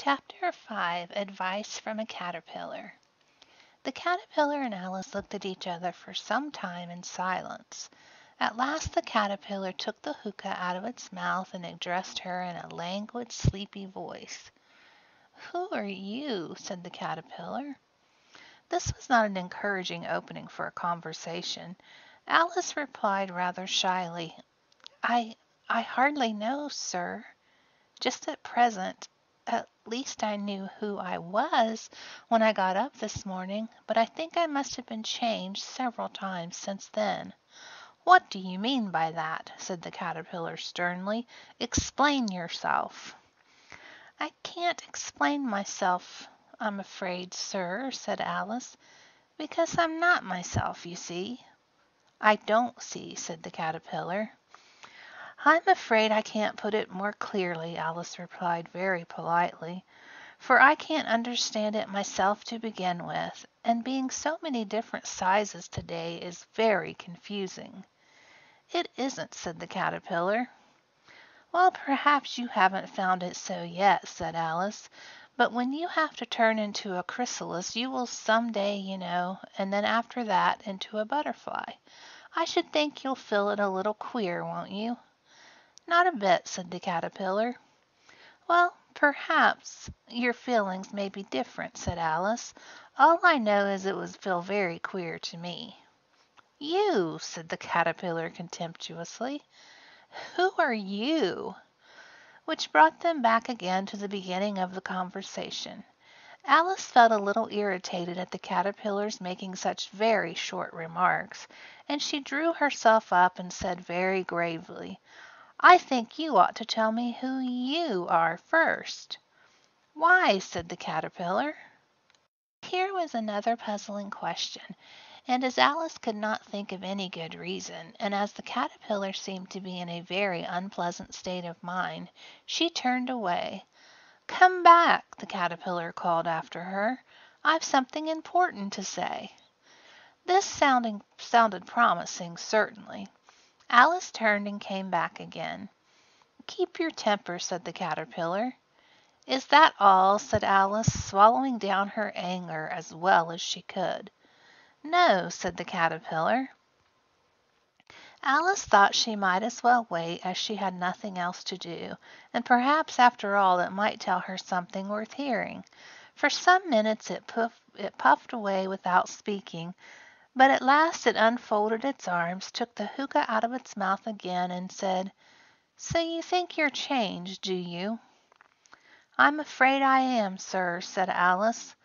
Chapter 5 Advice from a Caterpillar. The caterpillar and Alice looked at each other for some time in silence. At last the caterpillar took the hookah out of its mouth and addressed her in a languid, sleepy voice. "Who are you?" said the caterpillar. This was not an encouraging opening for a conversation. Alice replied rather shyly, I hardly know, sir. Just at present. At least I knew who I was when I got up this morning, but I think I must have been changed several times since then." "What do you mean by that?" said the caterpillar sternly. "Explain yourself." "I can't explain myself, I'm afraid, sir," said Alice, "because I'm not myself, you see." "I don't see," said the caterpillar. "I'm afraid I can't put it more clearly," Alice replied very politely, "for I can't understand it myself to begin with, and being so many different sizes today is very confusing." "It isn't," said the caterpillar. "Well, perhaps you haven't found it so yet," said Alice, "but when you have to turn into a chrysalis you will some day, you know, and then after that into a butterfly. I should think you'll feel it a little queer, won't you?" "Not a bit," said the caterpillar. "Well, perhaps your feelings may be different," said Alice. "All I know is it would feel very queer to me." "You!" said the caterpillar contemptuously. "Who are you?" Which brought them back again to the beginning of the conversation. Alice felt a little irritated at the caterpillar's making such very short remarks, and she drew herself up and said very gravely, "I think you ought to tell me who you are first." "Why?" said the caterpillar. Here was another puzzling question, and as Alice could not think of any good reason, and as the caterpillar seemed to be in a very unpleasant state of mind, she turned away. "Come back," the caterpillar called after her. "I've something important to say." This sounded promising, certainly. Alice turned and came back again. "Keep your temper," said the caterpillar. "Is that all?" said Alice, swallowing down her anger as well as she could. "No," said the caterpillar. Alice thought she might as well wait, as she had nothing else to do, and perhaps after all it might tell her something worth hearing. For some minutes it puffed away without speaking, but at last it unfolded its arms, took the hookah out of its mouth again, and said, "So you think you're changed, do you?" "I'm afraid I am, sir," said Alice.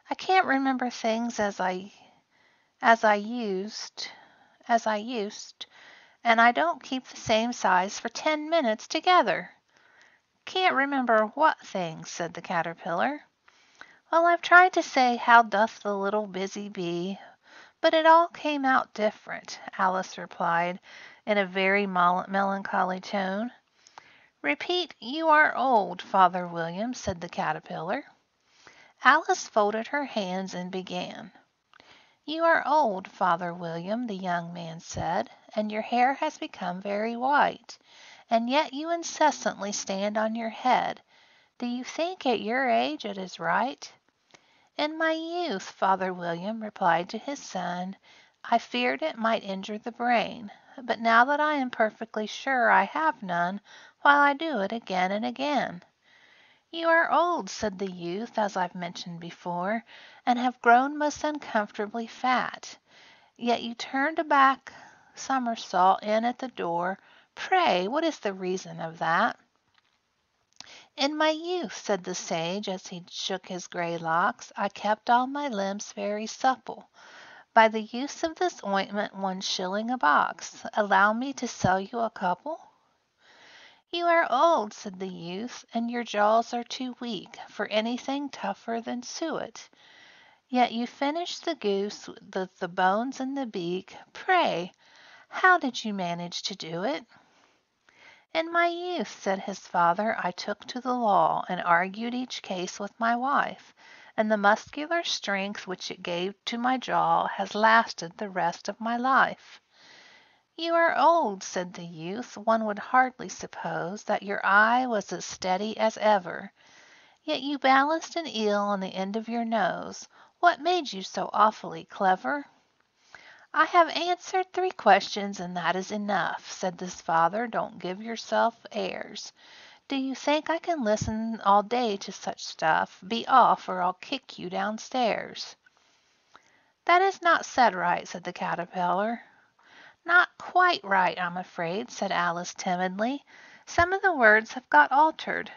"I can't remember things as I used, and I don't keep the same size for 10 minutes together." "Can't remember what things?" said the caterpillar. "Well, I've tried to say, 'How doth the little busy bee,' but it all came out different," Alice replied in a very melancholy tone. "Repeat, 'You are old, Father William,'" said the caterpillar. Alice folded her hands and began. "You are old, Father William," the young man said, "and your hair has become very white, and yet you incessantly stand on your head. Do you think at your age it is right?" "In my youth," Father William replied to his son, "I feared it might injure the brain, but now that I am perfectly sure I have none, why I do it again and again." "You are old," said the youth, as I've mentioned before, "and have grown most uncomfortably fat. Yet you turned a back somersault in at the door. Pray, what is the reason of that?" "In my youth," said the sage, as he shook his gray locks, "I kept all my limbs very supple. By the use of this ointment 1 shilling a box. Allow me to sell you a couple?" "You are old," said the youth, "and your jaws are too weak for anything tougher than suet. Yet you finished the goose with the bones and the beak. Pray, how did you manage to do it?" "In my youth," said his father, "I took to the law, and argued each case with my wife, and the muscular strength which it gave to my jaw has lasted the rest of my life." "You are old," said the youth. "One would hardly suppose that your eye was as steady as ever. Yet you balanced an eel on the end of your nose. What made you so awfully clever?" "I have answered 3 questions, and that is enough," said his father. "Don't give yourself airs. Do you think I can listen all day to such stuff? Be off, or I'll kick you downstairs." "That is not said right," said the Caterpillar. "Not quite right, I'm afraid," said Alice timidly. "Some of the words have got altered."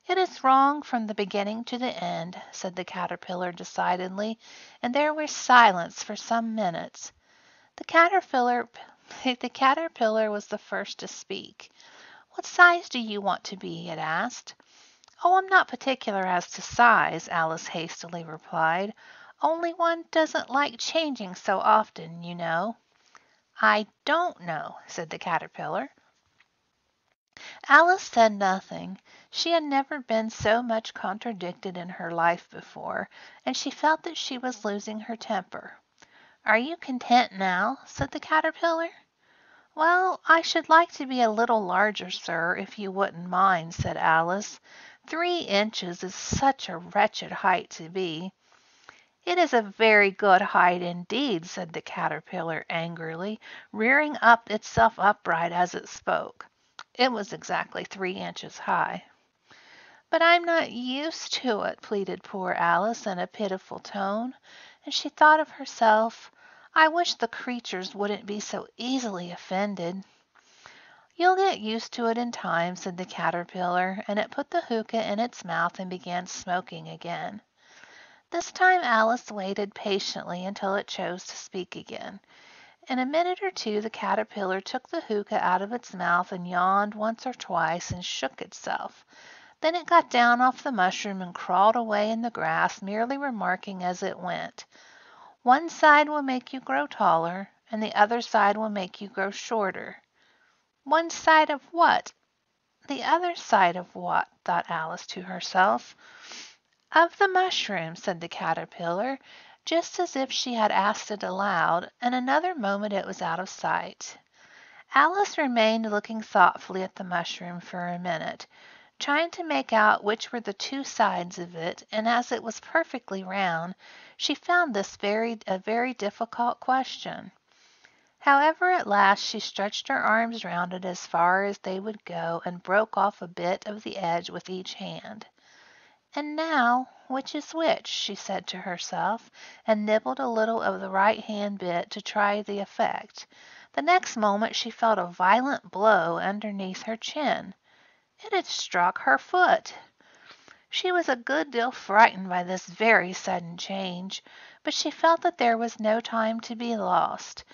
"It is wrong from the beginning to the end," said the Caterpillar decidedly, and there was silence for some minutes. The Caterpillar the Caterpillar was the first to speak. "What size do you want to be?" it asked. "Oh, I'm not particular as to size," Alice hastily replied. "Only one doesn't like changing so often, you know." "I don't know," said the Caterpillar. Alice said nothing. She had never been so much contradicted in her life before, and she felt that she was losing her temper. "Are you content now?" said the Caterpillar. "Well, I should like to be a little larger, sir, if you wouldn't mind," said Alice. 3 inches is such a wretched height to be." "It is a very good height indeed," said the Caterpillar angrily, rearing up itself upright as it spoke. It was exactly 3 inches high. "But I'm not used to it," pleaded poor Alice in a pitiful tone, and she thought of herself, "I wish the creatures wouldn't be so easily offended." "You'll get used to it in time," said the Caterpillar, and it put the hookah in its mouth and began smoking again. This time Alice waited patiently until it chose to speak again. In a minute or two the Caterpillar took the hookah out of its mouth and yawned once or twice and shook itself. Then it got down off the mushroom and crawled away in the grass, merely remarking as it went, "One side will make you grow taller, and the other side will make you grow shorter." "One side of what? The other side of what?" thought Alice to herself. "Of the mushroom," said the Caterpillar, just as if she had asked it aloud, and another moment it was out of sight. Alice remained looking thoughtfully at the mushroom for a minute, trying to make out which were the 2 sides of it, and as it was perfectly round, she found this a very difficult question. However, at last she stretched her arms round it as far as they would go and broke off a bit of the edge with each hand. "And now, which is which?" she said to herself, and nibbled a little of the right hand bit to try the effect. The next moment she felt a violent blow underneath her chin. It had struck her foot. She was a good deal frightened by this very sudden change, but she felt that there was no time to be lost,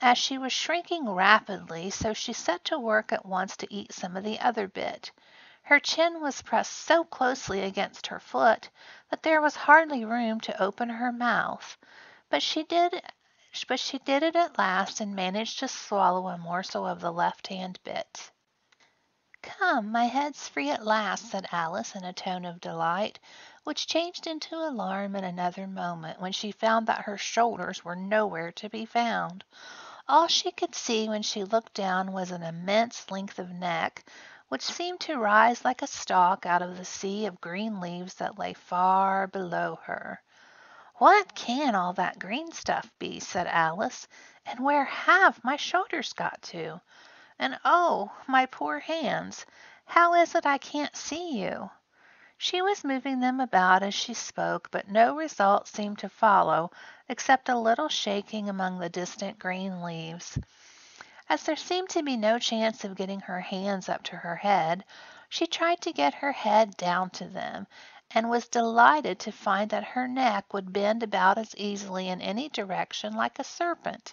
as she was shrinking rapidly, so she set to work at once to eat some of the other bit. Her chin was pressed so closely against her foot that there was hardly room to open her mouth, but she did it at last and managed to swallow a morsel of the left-hand bit. "Come, my head's free at last," said Alice in a tone of delight, which changed into alarm in another moment when she found that her shoulders were nowhere to be found. All she could see when she looked down was an immense length of neck, which seemed to rise like a stalk out of the sea of green leaves that lay far below her. "What can all that green stuff be?" said Alice, "and where have my shoulders got to? And oh, my poor hands, how is it I can't see you?" She was moving them about as she spoke, but no result seemed to follow except a little shaking among the distant green leaves. As there seemed to be no chance of getting her hands up to her head, she tried to get her head down to them, and was delighted to find that her neck would bend about as easily in any direction like a serpent.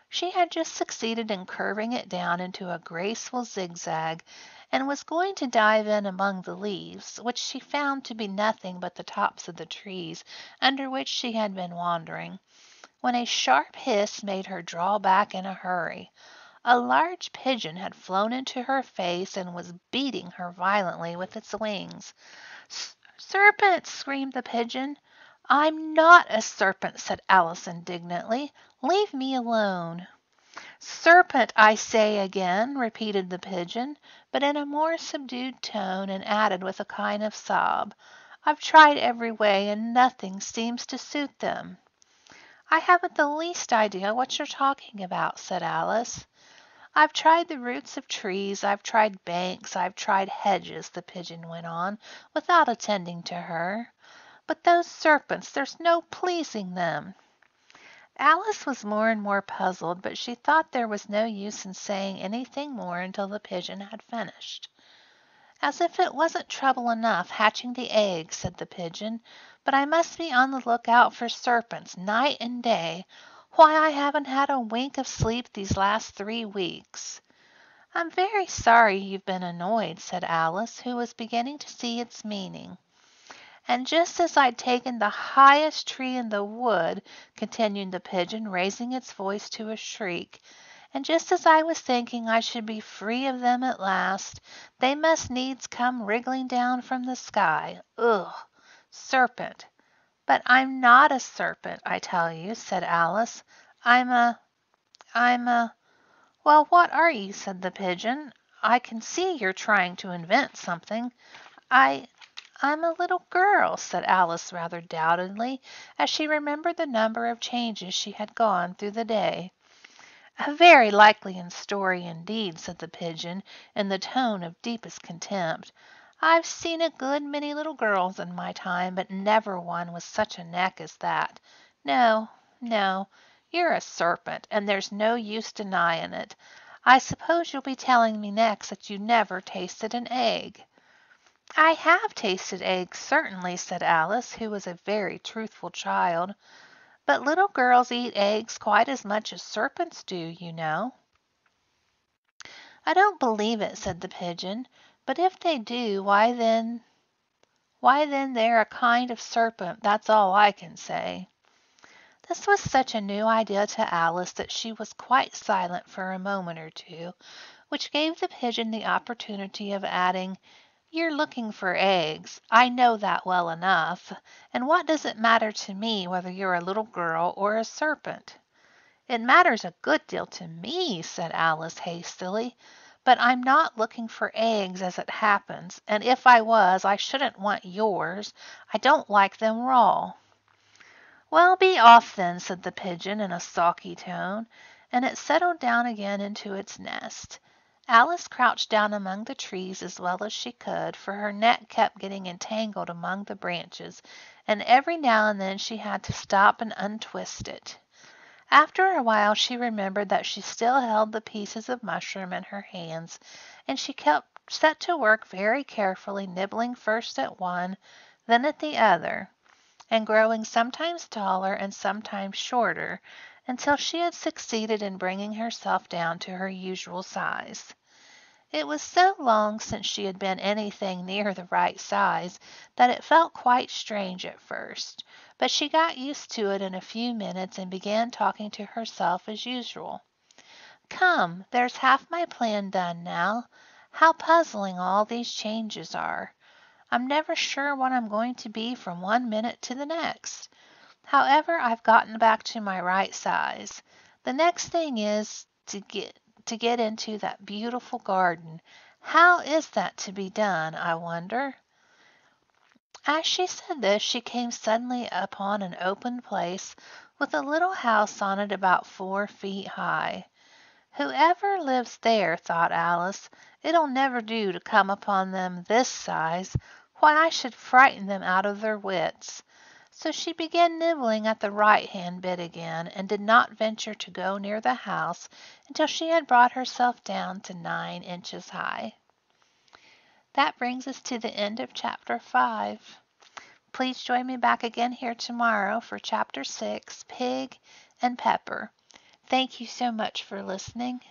She had just succeeded in curving it down into a graceful zigzag, and was going to dive in among the leaves, which she found to be nothing but the tops of the trees under which she had been wandering, when a sharp hiss made her draw back in a hurry. A large pigeon had flown into her face and was beating her violently with its wings. "Serpent!" screamed the pigeon. "I'm not a serpent," said Alice indignantly. "Leave me alone." "Serpent, I say again," repeated the pigeon, but in a more subdued tone, and added with a kind of sob, "I've tried every way, and nothing seems to suit them." "I haven't the least idea what you're talking about," said Alice. "I've tried the roots of trees, I've tried banks, I've tried hedges," the pigeon went on, without attending to her. "But those serpents, there's no pleasing them." Alice was more and more puzzled, but she thought there was no use in saying anything more until the pigeon had finished. "As if it wasn't trouble enough hatching the eggs," said the pigeon, "but I must be on the lookout for serpents night and day. Why, I haven't had a wink of sleep these last 3 weeks." "I'm very sorry you've been annoyed," said Alice, who was beginning to see its meaning. "And just as I'd taken the highest tree in the wood," continued the pigeon, raising its voice to a shriek, "and just as I was thinking I should be free of them at last, they must needs come wriggling down from the sky. Ugh! Serpent! But I'm not a serpent, I tell you," said Alice. I'm a "Well, what are you?" said the pigeon. "I can see you're trying to invent something." I I'm a little girl," said Alice rather doubtingly, as she remembered the number of changes she had gone through the day. "A very likely story indeed," said the pigeon, in the tone of deepest contempt. "I've seen a good many little girls in my time, but never one with such a neck as that. No, no, you're a serpent, and there's no use denying it. I suppose you'll be telling me next that you never tasted an egg." "I have tasted eggs, certainly," said Alice, who was a very truthful child. "But little girls eat eggs quite as much as serpents do, you know." "I don't believe it," said the pigeon. "But if they do, why then they're a kind of serpent, that's all I can say." This was such a new idea to Alice that she was quite silent for a moment or two, which gave the pigeon the opportunity of adding, "You're looking for eggs. I know that well enough. And what does it matter to me whether you're a little girl or a serpent?" "It matters a good deal to me," said Alice hastily. "But I'm not looking for eggs as it happens, and if I was I shouldn't want yours. I don't like them raw." "Well, be off then," said the pigeon in a sulky tone, and it settled down again into its nest. Alice crouched down among the trees as well as she could, for her neck kept getting entangled among the branches, and every now and then she had to stop and untwist it. After a while she remembered that she still held the pieces of mushroom in her hands, and she set to work very carefully, nibbling first at one, then at the other, and growing sometimes taller and sometimes shorter, until she had succeeded in bringing herself down to her usual size. It was so long since she had been anything near the right size that it felt quite strange at first, but she got used to it in a few minutes and began talking to herself as usual. "Come, there's half my plan done now. How puzzling all these changes are! I'm never sure what I'm going to be from one minute to the next. However, I've gotten back to my right size. The next thing is to get into that beautiful garden. How is that to be done, I wonder?" As she said this, she came suddenly upon an open place with a little house on it about 4 feet high. "Whoever lives there," thought Alice, "it'll never do to come upon them this size. Why, I should frighten them out of their wits." So she began nibbling at the right-hand bit again, and did not venture to go near the house until she had brought herself down to 9 inches high. That brings us to the end of Chapter 5. Please join me back again here tomorrow for Chapter 6, Pig and Pepper. Thank you so much for listening.